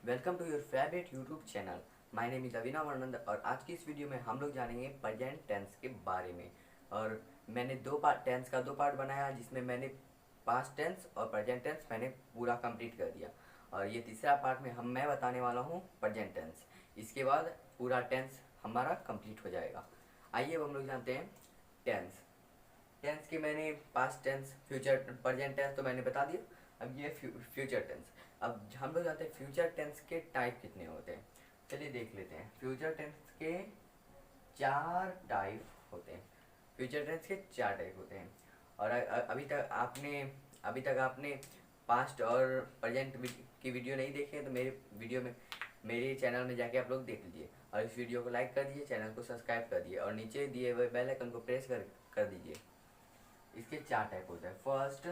Welcome to your favourite YouTube channel. My name is Avinav Anand और आज की इस वीडियो में हम लोग जानेंगे प्रेजेंट टेंस के बारे में। और मैंने टेंस का दो पार्ट बनाया जिसमें मैंने पास्ट टेंस और प्रेजेंट टेंस मैंने पूरा कंप्लीट कर दिया। और ये तीसरा पार्ट में मैं बताने वाला हूँ प्रेजेंट टेंस। इसके बाद पूरा टेंस हमारा कंप्लीट हो जाएगा। आइए अब हम लोग जानते हैं टेंस। टेंस के मैंने past tense, future, present tense तो मैंने बता दिया। अब ये फ्यूचर टेंस। अब हम लोग जानते हैं फ्यूचर टेंस के टाइप कितने होते हैं। चलिए देख लेते हैं। फ्यूचर टेंस के चार टाइप होते हैं। फ्यूचर टेंस के चार टाइप होते हैं। और अभी तक आपने पास्ट और प्रेजेंट की वीडियो नहीं देखे हैं तो मेरे चैनल में जाके आप लोग देख लीजिए। और इस वीडियो को लाइक कर दीजिए, चैनल को सब्सक्राइब कर दिए और नीचे दिए हुए बेल आइकन को प्रेस कर दीजिए। इसके चार टाइप होते हैं। First,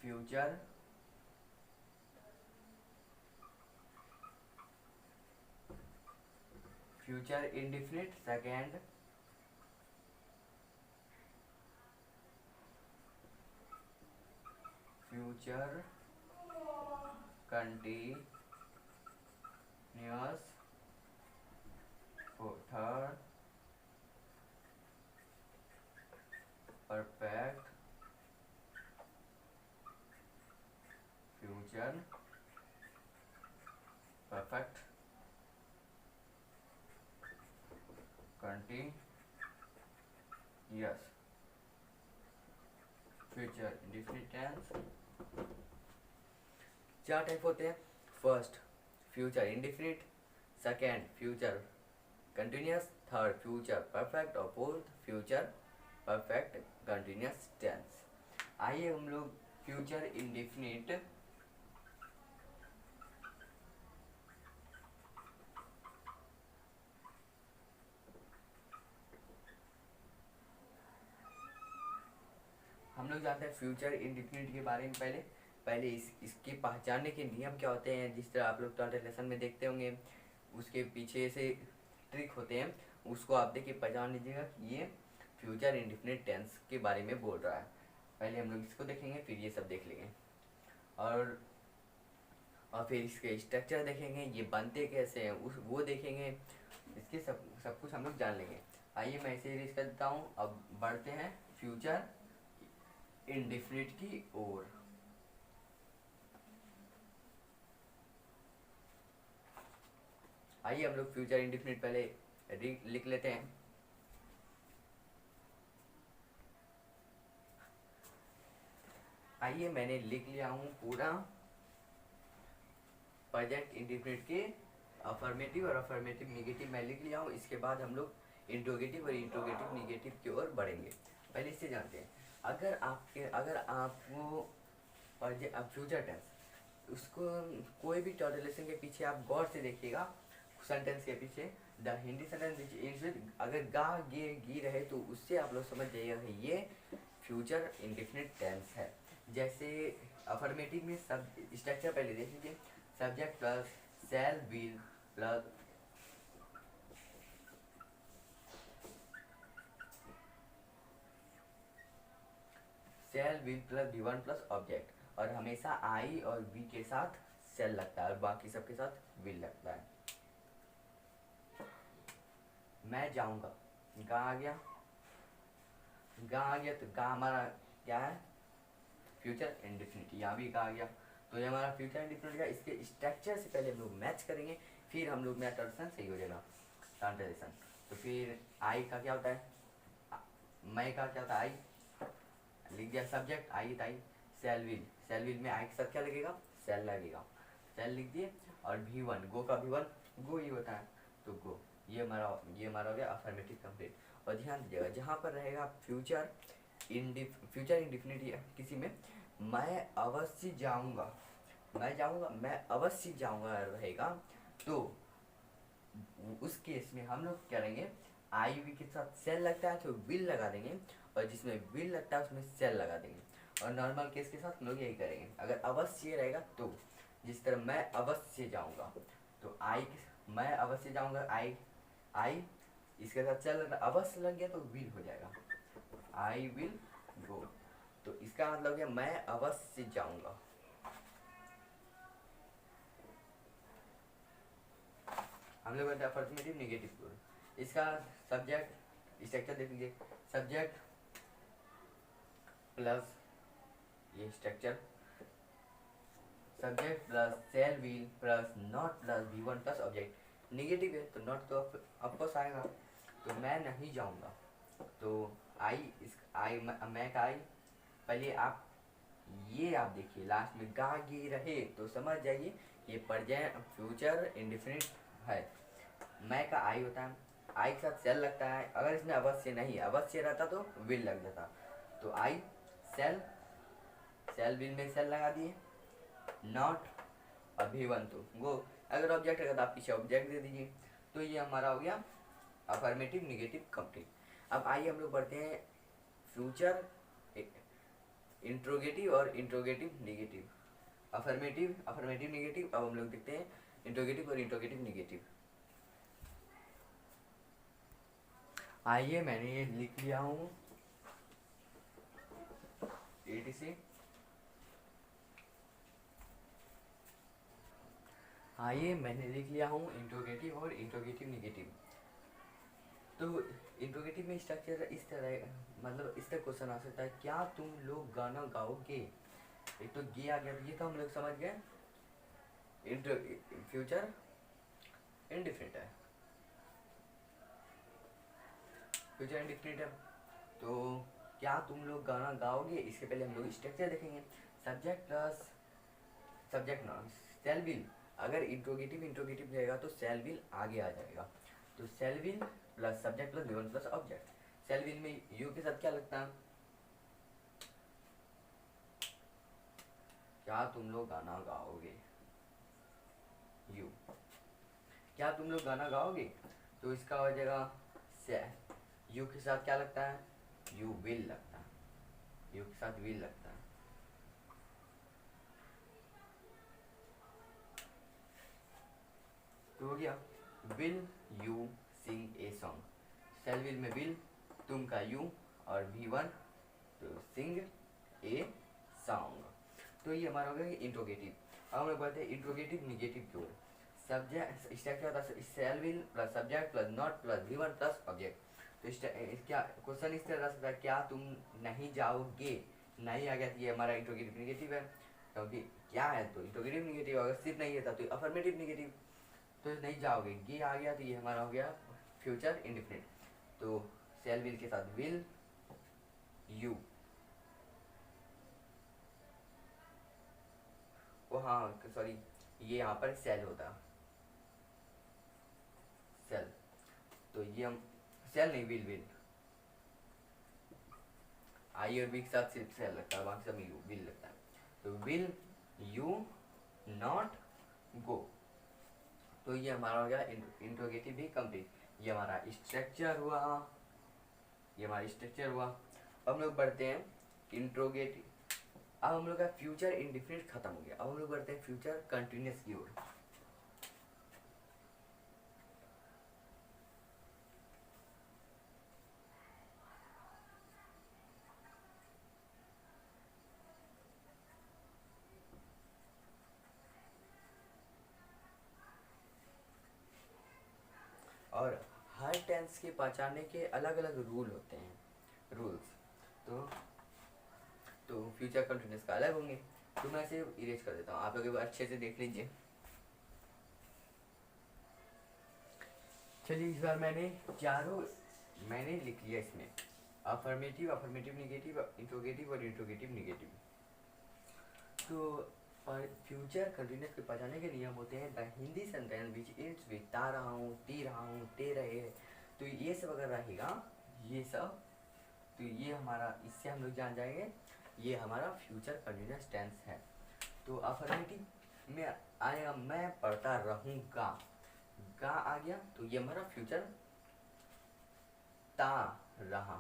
future future indefinite. Second, future continuous. Third, perfect future perfect continuous future indefinite tense. चार टाइप होते हैं। First, future indefinite. Second, future continuous. Third, future perfect. और fourth, future perfect continuous tense. आइए हम लोग future indefinite हम लोग जानते हैं फ्यूचर इंडिफिनिट के बारे में। पहले इसके पहचानने के नियम क्या होते हैं, जिस तरह आप लोग ट्रांसलेशन में देखते होंगे उसके पीछे से ट्रिक होते हैं, उसको आप देखिए पहचान लीजिएगा कि ये फ्यूचर इंडिफिनिट टेंस के बारे में बोल रहा है। पहले हम लोग इसको देखेंगे, फिर ये सब देख लेंगे और फिर इसके स्ट्रक्चर देखेंगे, ये बनते कैसे हैं वो देखेंगे। इसके सब कुछ हम लोग जान लेंगे। आइए मैं इसे इरेज कर देता हूँ। अब बढ़ते हैं फ्यूचर इंडिफिनिट की ओर। आइए हम लोग फ्यूचर इंडिफिनिट पहले लिख लेते हैं। आइए मैंने लिख लिया हूं पूरा प्रेजेंट इंडिफिनिट के अफर्मेटिव और अफर्मेटिव नेगेटिव मैं लिख लिया हूं। इसके बाद हम लोग इंट्रोगेटिव और इंट्रोगेटिव नेगेटिव की ओर बढ़ेंगे। पहले इससे जानते हैं। अगर आपको फ्यूचर टेंस उसको कोई भी टॉटलेशन के पीछे आप गौर से देखिएगा। सेंटेंस के पीछे द हिंदी सेंटेंस अगर गा गे गी रहे तो उससे आप लोग समझ जाइएगा ये फ्यूचर इंडिफिनिट टेंस है। जैसे अफर्मेटिव में सब स्ट्रक्चर पहले देख लीजिए। Subject plus shell will plus V1 plus object. और हमेशा आई और वी के साथ सेल लगता है और बाकी सबके साथ विल लगता है। मैं जाऊंगा, गा आ गया। तो गा हमारा क्या है, फ्यूचर इंडिफिनिट। यहाँ भी गा आ गया तो ये हमारा फ्यूचर इंडिफिनिट का। इसके स्ट्रक्चर से पहले हम लोग मैच करेंगे, फिर हम लोग मैच ट्रांसलेशन सही हो जाएगा ट्रांसलेशन। तो फिर आई का क्या होता है, मैं का क्या होता है, आई लिख दिया। Subject I I. Shall will में आई के साथ क्या लगेगा, सेल लगेगा। सेल लिख दिए। और V1 गो का V1 गो ही होता है तो गो। ये हमारा हो गया अफर्मेटिव कंप्लीट। और ध्यान दीजिएगा जहाँ पर रहेगा फ्यूचर इंडिफिनिट किसी में मैं अवश्य जाऊंगा, मैं अवश्य जाऊंगा रहेगा तो उस केस में हम लोग क्या करेंगे, आई वी के साथ सेल लगता है तो विल लगा देंगे और जिसमें विल लगता है उसमें सेल लगा देंगे। और नॉर्मल केस के साथ हम लोग यही करेंगे। अगर अवश्य रहेगा तो जिस तरह मैं अवश्य जाऊंगा तो मैं अवश्य जाऊंगा आई इसके साथ सेल लग अवश्य लग गया तो विल हो जाएगा, आई विल गो। तो इसका मतलब है मैं अवश्य जाऊंगा। हम लोग करते हैं अफर्मेटिव निगेटिव क्लोज। इसका सब्जेक्ट स्ट्रक्चर देख लीजिए, सब्जेक्ट प्लस ये structure, subject plus shall will plus not plus V1 plus object. Negative है तो नॉट तो ऑफकोर्स आएगा, तो मैं नहीं जाऊंगा, तो आई इस आई मैं का आई। पहले आप ये आप देखिए लास्ट में गा गे रहे तो समझ जाइए ये प्रेजेंट फ्यूचर इंडिफिनिट है। मैं का आई होता है, आई के साथ सेल लगता है, अगर इसमें अवश्य नहीं अवश्य रहता तो विल लग जाता, तो आई सेल, सेल विल में सेल लगा दिए, नॉट V1 तो गो। अगर ऑब्जेक्ट है तो आप पीछे ऑब्जेक्ट दे दीजिए, तो ये हमारा हो गया अफर्मेटिव निगेटिव कंप्लीट। अब आइए हम लोग बढ़ते हैं फ्यूचर इंट्रोगेटिव और इंट्रोगेटिव निगेटिव। अफर्मेटिव निगेटिव, अब हम लोग देखते हैं इंट्रोगेटिव और इंट्रोगेटिव निगेटिव। आइए मैंने ये लिख लिया हूँ ATC। आइए मैंने लिख लिया हूँ इंट्रोगेटिव और इंट्रोगेटिव निगेटिव। तो इंट्रोगेटिव में स्ट्रक्चर इस तरह, मतलब इस तरह क्वेश्चन आ सकता है, क्या तुम लोग गाना गाओगे। एक तो गे आ गया, ये तो हम लोग समझ गए फ्यूचर इंडिफिनिट है, फ्यूचर इंडिफिनिट है। तो क्या तुम लोग गाना गाओगे, इसके पहले हम लोग स्ट्रक्चर देखेंगे, subject plus subject non shall will. अगर इंट्रोगेटिव रहेगा तो सेल विल आगे आ जाएगा, तो shall will plus subject plus V1 plus object. Shall will में यू के साथ क्या लगता है, क्या तुम लोग गाना गाओगे, यू, क्या तुम लोग गाना गाओगे, तो इसका हो जाएगा यू के साथ क्या लगता है, यू विल लगता है, यू के साथ विल लगता है। तो हो गया will you sing a song, shall will में विल, तुम का यू और V1 तो सिंग ए सॉन्ग। तो ये हमारा हो गया इंट्रोगेटिव। अब हम लोग बढ़ते हैं इंट्रोगेटिव निगेटिव की ओर। सब्जेक्ट स्ट्रक्चर था shall will plus subject plus not plus V1 plus object. तो क्या क्वेश्चन इस तरह सकता है, क्या तुम नहीं जाओगे, नहीं आ गया तो ये हमारा इंट्रोगेटिव निगेटिव है, क्योंकि क्या है तो इंट्रोगेटिव निगेटिव, अगर सिर्फ नहीं है तो अफर्मेटिव निगेटिव, तो नहीं जाओगे ये आ गया तो ये हमारा हो गया फ्यूचर इंडिफिनिट। तो सेल विल के साथ विल यू, ओ हाँ सॉरी ये यहाँ पर सेल होता, सेल, तो ये हम सेल नहीं विल आई और बी के साथ सिर्फ सेल लगता है, बाकी सब यू विल लगता है। तो विल यू नॉट गो, तो ये हमारा हो गया इंट्रोगेटिव भी कंप्लीट। ये हमारा स्ट्रक्चर हुआ, ये हमारा स्ट्रक्चर हुआ। अब हम लोग बढ़ते हैं इंट्रोगेटिव। अब हम लोग का फ्यूचर इंडिफिनिट खत्म हो गया, अब हम लोग बढ़ते हैं फ्यूचर कंटिन्यूस की ओर। और हर टेंस के पहचानने के अलग अलग रूल होते हैं, रूल्स। तो फ्यूचर कंटिन्यूस का अलग होंगे, तो मैं इसे इरेज कर देता हूँ, आप लोग अच्छे से देख लीजिए। चलिए इस बार मैंने चारों मैंने लिख लिया इसमें, अफर्मेटिव निगेटिव, इंट्रोगेटिव और इंट्रोगेटिव निगेटिव। तो फ्यूचर कंटिन्यूस के पहचानने के नियम होते हैं, the Hindi sentence which ends with ता रहा हूँ, टी रहा हूँ, टे रहे हैं, तो ये सब अगर रहेगा, ये सब, तो ये हमारा, इससे हम लोग जान जाएंगे ये हमारा फ्यूचर कंटिन्यूस टेंस है। तो अफर्मेटिव में आएगा मैं पढ़ता रहूँगा, गा आ गया तो ये हमारा फ्यूचर, ता रहा,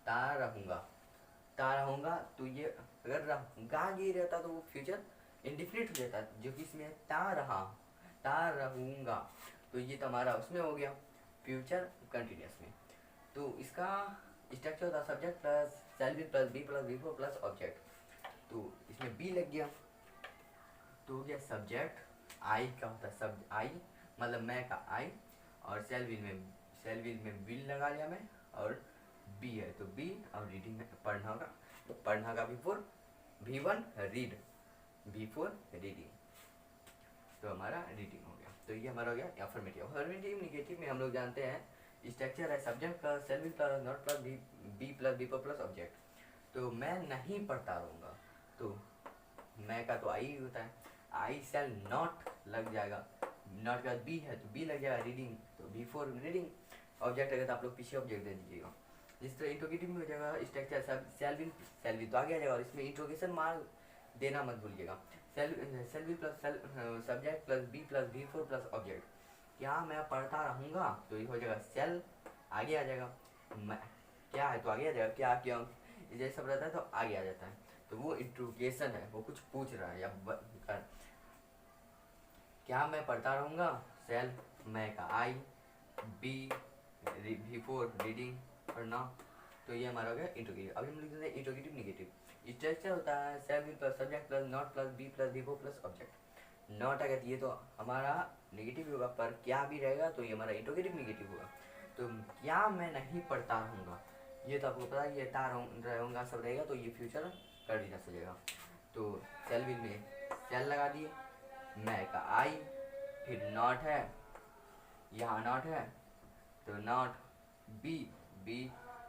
ता रहूँगा, तो ये अगर गा ये रहता तो वो फ्यूचर इंडिफिनिट हो जाता, जो कि इसमें ता रहूँगा, तो ये तो हमारा उसमें हो गया फ्यूचर कंटिन्यूस में। तो इसका स्ट्रक्चर होता subject plus shall will plus be plus V4 plus object, तो इसमें बी लग गया, तो हो गया सब्जेक्ट, आई का होता है सब आई मतलब मैं का आई, और सेल विल में विल लगा लिया मैं, और बी है तो बी, और रीडिंग में पढ़ना का before V1 read, before reading, तो हमारा रीडिंग हो गया। तो ये हमारा हो गया अफर्मेटिव। अफर्मेटिव निगेटिव में हम लोग जानते हैं स्ट्रक्चर है subject plus shall will plus not plus be plus V four plus object. तो मैं नहीं पढ़ता रहूँगा, तो मैं का तो आई होता है, आई सेल नॉट लग जाएगा, नॉट का बी है तो बी लग जाएगा, रीडिंग तो बिफोर रीडिंग, ऑब्जेक्ट अगर तो आप लोग पीछे ऑब्जेक्ट दे दीजिएगा। जिस तरह इंट्रोगेटिव में हो जाएगा स्ट्रक्चर सब सेल विल तो आगे आ जाएगा, और इसमें इंट्रोगेशन मार्क देना मत भूलिएगा। Shall will plus subject plus be plus V four plus object, क्या मैं पढ़ता रहूँगा, तो ये हो जाएगा सेल आगे आ जाएगा, क्या है तो आगे आ जाएगा, क्या क्यों ये सब रहता है तो आगे आ जाता है, तो वो इंट्रोगेशन है, वो कुछ पूछ रहा है या क्या मैं पढ़ता रहूँगा, सेल मैं का आई, बी बिफोर रीडिंग पढ़ना, तो ये हमारा हो गया इंट्रोगेटिव। अभी हम लिख देते हैं इंट्रोगेटिव निगेटिव। स्ट्रक्चर होता है shall will plus subject plus not plus be plus V four plus object. Not अगर ये तो हमारा निगेटिव होगा, पर क्या भी रहेगा तो ये हमारा इंट्रोगेटिव निगेटिव होगा। तो क्या मैं नहीं पढ़ता रहूँगा, ये तो आपको पता है, ये रहूँगा सब रहेगा, तो ये फ्यूचर कंटिन्यूस हो जाएगा। तो सेल विल में सेल लगा दिए, मैं का आई, फिर नॉट है, यहाँ नॉट है तो not, be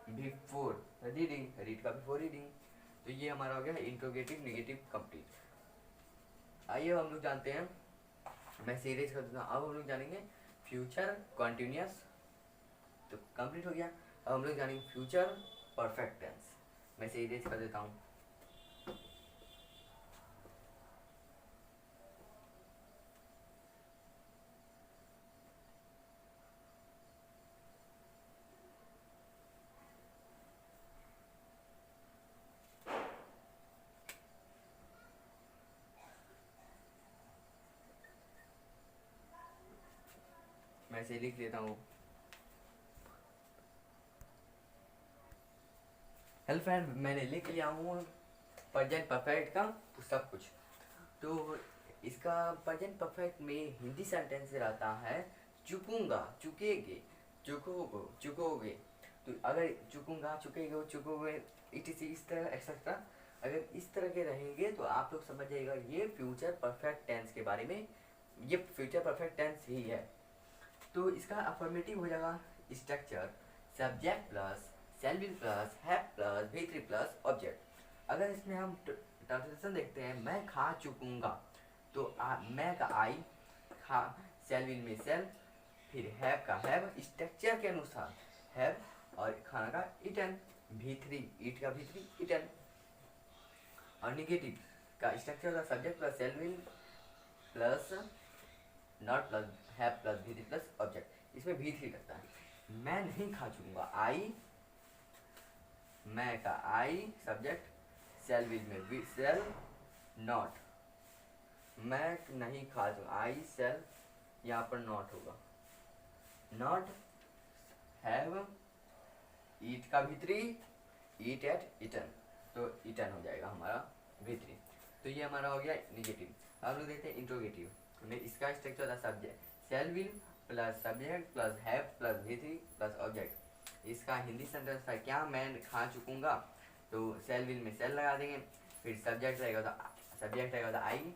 V four reading, read का बिफोर रीडिंग, तो ये हमारा हो गया इंट्रोगेटिव निगेटिव कंप्लीट। आइए हम लोग जानते हैं, मैं सीरीज कर देता हूँ। अब हम लोग जानेंगे फ्यूचर कॉन्टिन्यूस, तो कंप्लीट हो गया। अब हम लोग जानेंगे फ्यूचर परफेक्ट टेंस। मैं सीरीज कर देता हूँ। मैं इसे लिख लेता हूँ। हेलो फ्रेंड, मैंने लिख लिया हूँ प्रेजेंट परफेक्ट का तो सब कुछ। तो इसका प्रेजेंट परफेक्ट में हिंदी सेंटेंस रहता है चुकूंगा, चुकेगे, चुकोगे। तो अगर चुकूंगा, चुकेगे, चुकोगे, इस तरह एक्सेट्रा, अगर इस तरह के रहेंगे तो आप लोग समझ जाइएगा ये फ्यूचर परफेक्ट टेंस के बारे में, ये फ्यूचर परफेक्ट टेंस ही है। तो इसका अफर्मेटिव हो जाएगा structure subject plus shall will plus have plus V3 plus object. अगर इसमें हम ट्रांसलेशन देखते हैं, मैं खा चुकूंगा, तो मैं का आई, खा सेल विल में सेल, फिर हैव का हैव, स्ट्रक्चर के अनुसार हैव, और खाना का ईटन, V3 ईट का V3 ईटन। और निगेटिव का स्ट्रक्चर का subject plus shall will plus not plus have plus V3 plus object, इसमें V3 लगता है। मैं नहीं खा चुकूंगा, आई, मैं का आई सब्जेक्ट, सेल विल में सेल, नॉट, मैं नहीं खा चुका, आई सेल, यहाँ पर नॉट होगा, नॉट हैव, ईट का V3 ईट एट ईटन, तो ईटन हो जाएगा हमारा V3। तो ये हमारा हो गया निगेटिव। अब लोग देखते हैं इंट्रोगेटिव में, इसका स्ट्रक्चर होता है subject shall will plus subject plus have plus V3 plus object. इसका हिंदी सेंटेंस था क्या मैं खा चुकूंगा, तो सेल विल में सेल लगा देंगे, फिर सब्जेक्ट रहेगा तो आई,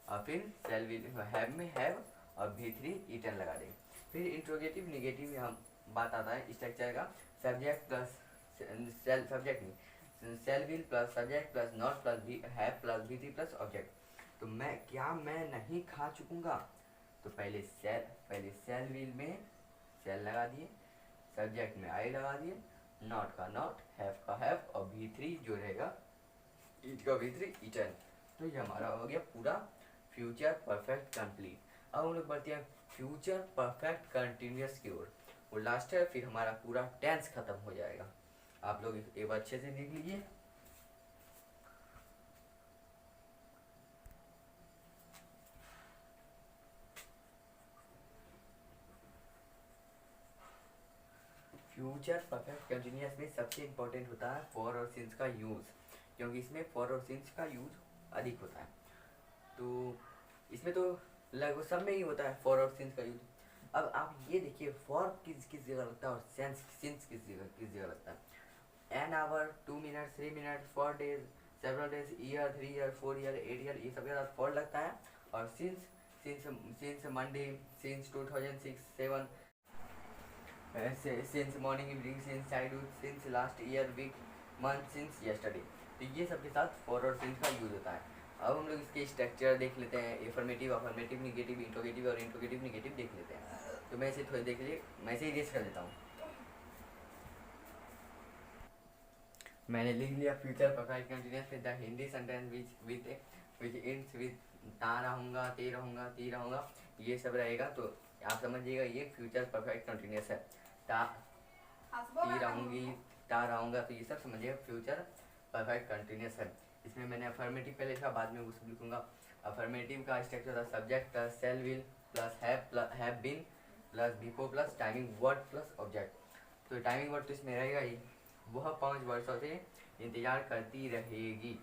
और फिर सेल विल हैव में हैव, और V3 ईटन लगा देंगे। फिर इंट्रोगेटिव निगेटिव में हम बात आता है स्ट्रक्चर का सब्जेक्ट प्लस सेल, सब्जेक्ट में shall will plus subject plus not plus have plus V3 plus object. तो मैं नहीं खा चुकूंगा, तो पहले सेल विल में सेल लगा दिए, सब्जेक्ट में आई लगा दिए, नॉट का नॉट, हैव का हैव, और V3 जो रहेगा ईट का V3 ईटन। तो ये हमारा हो गया पूरा फ्यूचर परफेक्ट कंप्लीट। अब हम लोग बढ़ते हैं फ्यूचर परफेक्ट कंटिन्यूस की ओर, वो लास्ट है, फिर हमारा पूरा टेंस खत्म हो जाएगा। आप लोग एक बार अच्छे से देख लीजिए। फ्यूचर परफेक्ट कंटिन्यूस में सबसे इम्पोर्टेंट होता है फॉर और सिंस का यूज़, क्योंकि इसमें फॉर और सिंस का यूज़ अधिक होता है। तो इसमें तो लगभग सब में ही होता है फॉर और सिंस का यूज। अब आप ये देखिए फॉर किस किस जगह लगता है और सिंस किस जगह लगता है। An hour, 2 minute, 3 minute, 4 days, several days, year, 3 year, 4 year, 8 year, ये सब के साथ फॉर लगता है। और since Monday, since 2006-7, since morning, evening, since childhood, since last year, week, month, since yesterday. तो ये सब के साथ फॉर और सिंस का यूज होता है। अब हम लोग इसके स्ट्रक्चर देख लेते हैं। एफर्मेटिव, अफर्मेटिव, निगेटिव, इंट्रोगेटिव और इंट्रोगेटिव निगेटिव देख लेते हैं। तो मैं इसे थोड़ी देख लीजिए, मैं इसे इरेज कर देता हूँ। मैंने लिख लिया future perfect continuous with the Hindi sentence which ends with ता रहूँगा, ते रहूँगा, ती रहूँगा, ये सब रहेगा। तो आप समझिएगा ये फ्यूचर परफेक्ट कंटिन्यूअस है। ता ती रहूँगी, ता रहूँगा, तो ये सब समझिएगा फ्यूचर परफेक्ट कंटिन्यूअस है। इसमें मैंने अफर्मेटिव पहले लिखा, बाद में वो सब लिखूंगा। अफर्मेटिव का स्ट्रक्चर था subject plus shall will plus have been plus V four plus timing word plus object. तो टाइमिंग वर्ड तो इसमें रहेगा ही, वह 5 वर्षों से इंतजार करती रहेगी।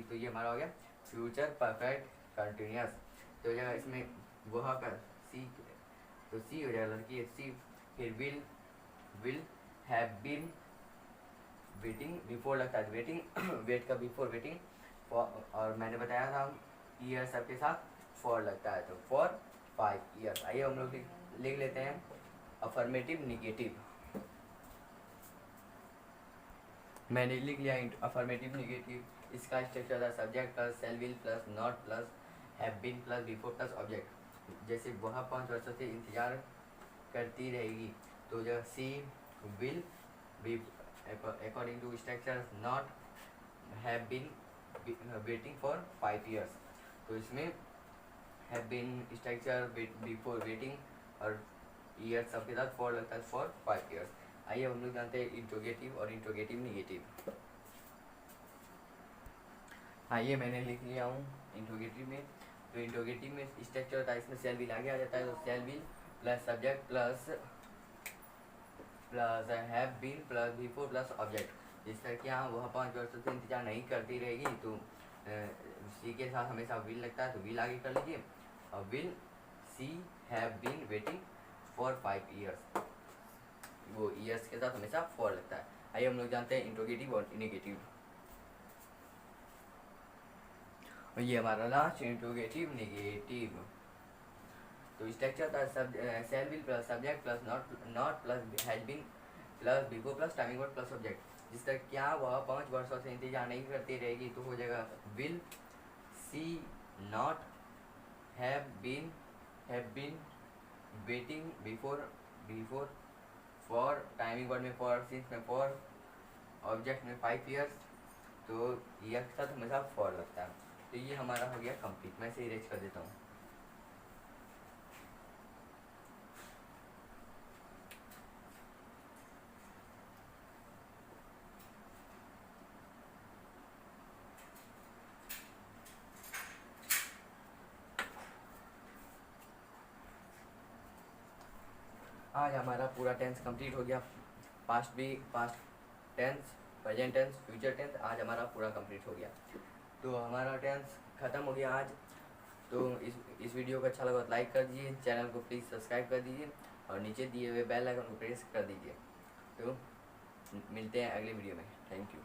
तो ये हमारा हो गया फ्यूचर परफेक्ट कंटिन्यूअस। तो हो जाएगा इसमें वह का सी, तो सी हो जाएगा लड़की सी। फिर will have been, waiting V four लगता है वेटिंग वेट का बिफोर वेटिंग, और मैंने बताया था ईयर सबके साथ फॉर लगता है, तो फॉर 5 ईयर्स। आइए हम लोग लिख लेते हैं अफर्मेटिव निगेटिव। मैंने लिख लिया अफर्मेटिव निगेटिव। इसका स्ट्रक्चर था subject plus shall will plus not plus have been plus V four plus object. जैसे वह 5 वर्षों से इंतजार करती रहेगी, तो जो she will be according to structure not have been waiting for 5 years। तो इसमें have been structure before waiting और years सबके साथ for लगता है for 5 years। आइए हम लोग जानते हैं इंट्रोगेटिव और इंट्रोगेटिव निगेटिव। आइए मैंने लिख लिया हूँ इंट्रोगेटिव में। तो इंट्रोगेटिव में स्ट्रक्चर होता है, इसमें शेल विल आगे आ जाता है, तो shall will plus subject plus have been plus V four plus object. जिस तरह क्या वह 5 वर्षों से इंतजार नहीं करती रहेगी, तो सी के साथ हमेशा विल लगता है, तो विल आगे कर लीजिए। और will she have been waiting for 5 years, वो ईयर्स के साथ हमेशा फॉर लगता है। आइए हम लोग जानते हैं इंट्रोगेटिव और निगेटिव। और ये हमारा लास्ट इंट्रोगेटिव निगेटिव। तो स्ट्रक्चर था shall will plus subject plus not plus has been plus V four plus timing word plus object. जिस तरह क्या वह 5 वर्षों से इंतजार नहीं करती रहेगी, तो हो जाएगा will she not have been waiting V four for timing word में फॉर, सिंस में फॉर, ऑब्जेक्ट में 5 ईयर्स, तो ईयर के साथ हमेशा फॉर लगता है। तो ये हमारा हो गया कंप्लीट। मैं इसे इरेज कर देता हूँ। आज हमारा पूरा टेंस कंप्लीट हो गया। Past tense, present tense, future tense, आज हमारा पूरा कंप्लीट हो गया। तो हमारा टेंस ख़त्म हो गया आज। तो इस वीडियो को अच्छा लगा तो लाइक कर दीजिए, चैनल को प्लीज़ सब्सक्राइब कर दीजिए और नीचे दिए हुए बेल आइकन को प्रेस कर दीजिए। तो मिलते हैं अगले वीडियो में। Thank you.